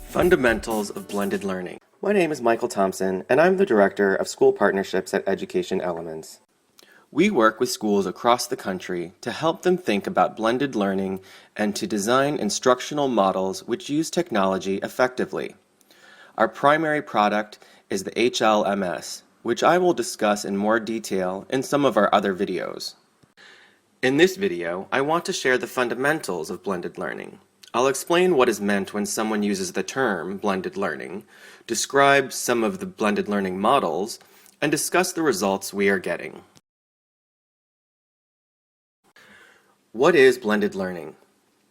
Fundamentals of Blended Learning. My name is Michael Thompson, and I'm the Director of School Partnerships at Education Elements. We work with schools across the country to help them think about blended learning and to design instructional models which use technology effectively. Our primary product is the HLMS, which I will discuss in more detail in some of our other videos. In this video, I want to share the fundamentals of blended learning. I'll explain what is meant when someone uses the term blended learning, describe some of the blended learning models, and discuss the results we are getting. What is blended learning?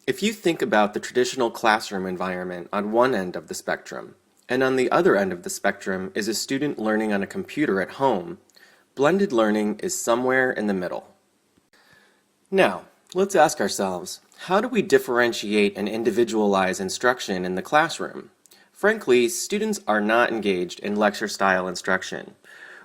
If you think about the traditional classroom environment on one end of the spectrum, and on the other end of the spectrum is a student learning on a computer at home, blended learning is somewhere in the middle. Now, let's ask ourselves, how do we differentiate and individualize instruction in the classroom? Frankly, students are not engaged in lecture-style instruction.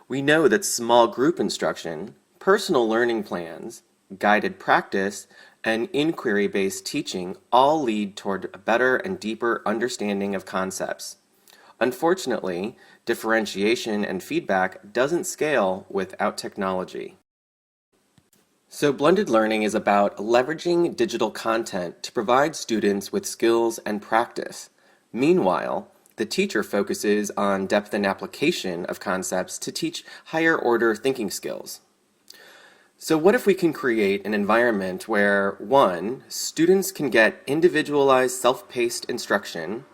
We know that small group instruction, personal learning plans, guided practice, and inquiry-based teaching all lead toward a better and deeper understanding of concepts. Unfortunately, differentiation and feedback doesn't scale without technology. So blended learning is about leveraging digital content to provide students with skills and practice. Meanwhile, the teacher focuses on depth and application of concepts to teach higher order thinking skills. So what if we can create an environment where 1. Students can get individualized self-paced instruction,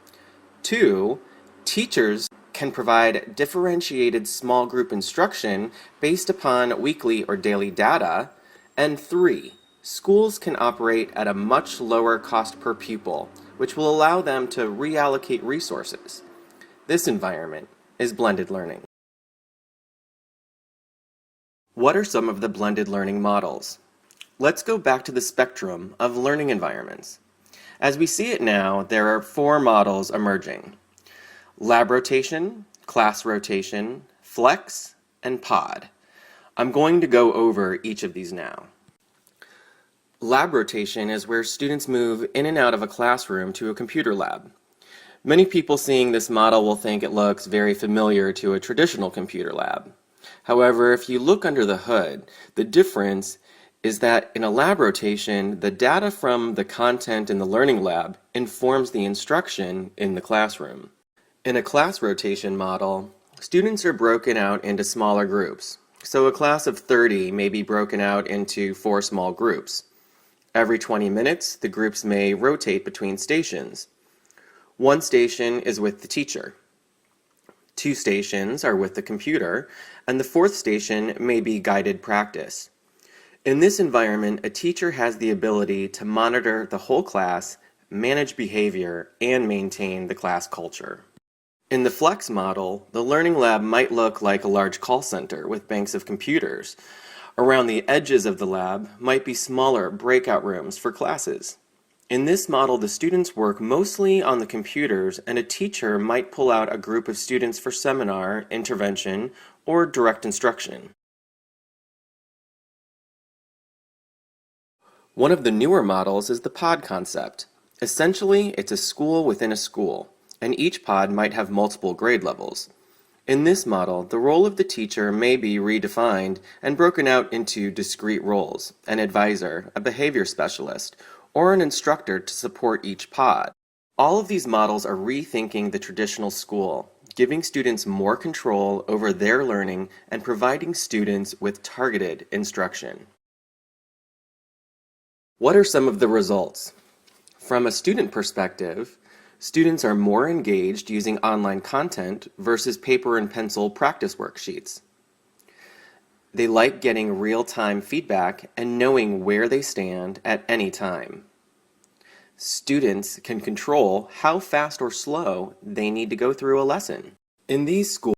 2. Teachers can provide differentiated small group instruction based upon weekly or daily data, and 3. Schools can operate at a much lower cost per pupil, which will allow them to reallocate resources. This environment is blended learning. What are some of the blended learning models? Let's go back to the spectrum of learning environments. As we see it now, there are 4 models emerging: lab rotation, class rotation, flex, and pod. I'm going to go over each of these now. Lab rotation is where students move in and out of a classroom to a computer lab. Many people seeing this model will think it looks very familiar to a traditional computer lab. However, if you look under the hood, the difference is that in a lab rotation, the data from the content in the learning lab informs the instruction in the classroom. In a class rotation model, students are broken out into smaller groups. So a class of 30 may be broken out into 4 small groups. Every 20 minutes, the groups may rotate between stations. 1 station is with the teacher. 2 stations are with the computer, and the 4th station may be guided practice. In this environment, a teacher has the ability to monitor the whole class, manage behavior, and maintain the class culture. In the flex model, the learning lab might look like a large call center with banks of computers. Around the edges of the lab might be smaller breakout rooms for classes. In this model, the students work mostly on the computers, and a teacher might pull out a group of students for seminar, intervention, or direct instruction. One of the newer models is the pod concept. Essentially, it's a school within a school, and each pod might have multiple grade levels. In this model, the role of the teacher may be redefined and broken out into discrete roles: an advisor, a behavior specialist, or an instructor to support each pod. All of these models are rethinking the traditional school, giving students more control over their learning and providing students with targeted instruction. What are some of the results? From a student perspective, students are more engaged using online content versus paper and pencil practice worksheets. They like getting real-time feedback and knowing where they stand at any time. Students can control how fast or slow they need to go through a lesson. In these schools,